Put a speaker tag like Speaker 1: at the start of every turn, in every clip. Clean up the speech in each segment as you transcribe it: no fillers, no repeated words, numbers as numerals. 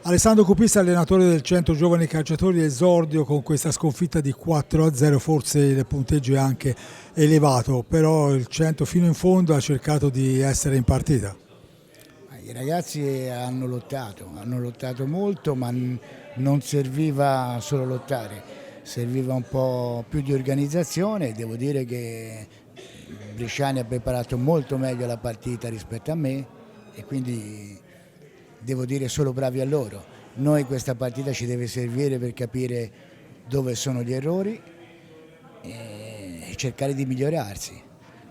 Speaker 1: Alessandro Cupista, allenatore del Centro Giovani Calciatori, esordio con questa sconfitta di 4-0, forse il punteggio è anche elevato, però il Centro fino in fondo ha cercato di essere in partita.
Speaker 2: I ragazzi hanno lottato molto, ma non serviva solo lottare, serviva un po' più di organizzazione. Devo dire che Bresciani ha preparato molto meglio la partita rispetto a me e quindi devo dire solo bravi a loro. Noi questa partita ci deve servire per capire dove sono gli errori e cercare di migliorarsi.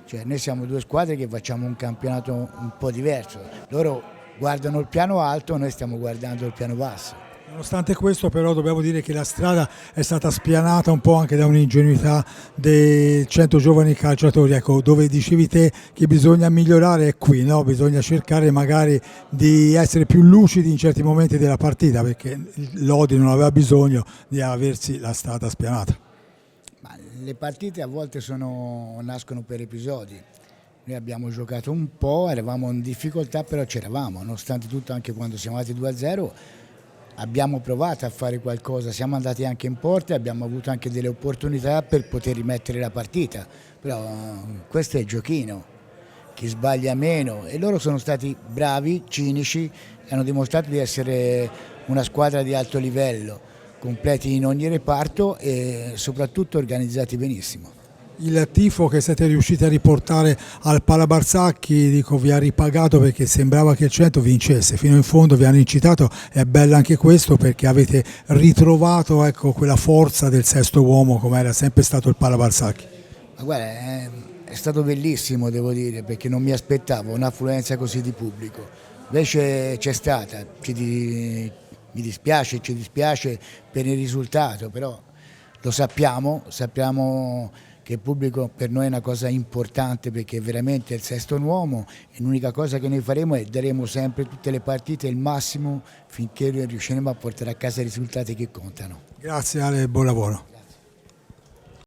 Speaker 2: Cioè, noi siamo due squadre che facciamo un campionato un po' diverso. Loro guardano il piano alto, noi stiamo guardando il piano basso.
Speaker 1: Nonostante questo però dobbiamo dire che la strada è stata spianata un po' anche da un'ingenuità del Centro Giovani Calciatori, ecco, dove dicevi te che bisogna migliorare è qui, no? Bisogna cercare magari di essere più lucidi in certi momenti della partita, perché l'Odi non aveva bisogno di aversi la strada spianata.
Speaker 2: Ma le partite a volte nascono per episodi. Noi abbiamo giocato un po', eravamo in difficoltà, però c'eravamo, nonostante tutto anche quando siamo andati 2-0 abbiamo provato a fare qualcosa, siamo andati anche in porta e abbiamo avuto anche delle opportunità per poter rimettere la partita, però questo è il giochino, chi sbaglia meno, e loro sono stati bravi, cinici, e hanno dimostrato di essere una squadra di alto livello, completi in ogni reparto e soprattutto organizzati benissimo.
Speaker 1: Il tifo che siete riusciti a riportare al Palabarsacchi, dico, vi ha ripagato perché sembrava che il Centro vincesse, fino in fondo vi hanno incitato, è bello anche questo perché avete ritrovato, ecco, quella forza del sesto uomo come era sempre stato il Palabarsacchi.
Speaker 2: Ma guarda, è stato bellissimo, devo dire, perché non mi aspettavo un'affluenza così di pubblico, invece c'è stata, ci dispiace per il risultato, però lo sappiamo che il pubblico per noi è una cosa importante perché veramente è il sesto uomo e l'unica cosa che noi faremo è daremo sempre tutte le partite il massimo finché riusciremo a portare a casa i risultati che contano.
Speaker 1: Grazie Ale, buon lavoro.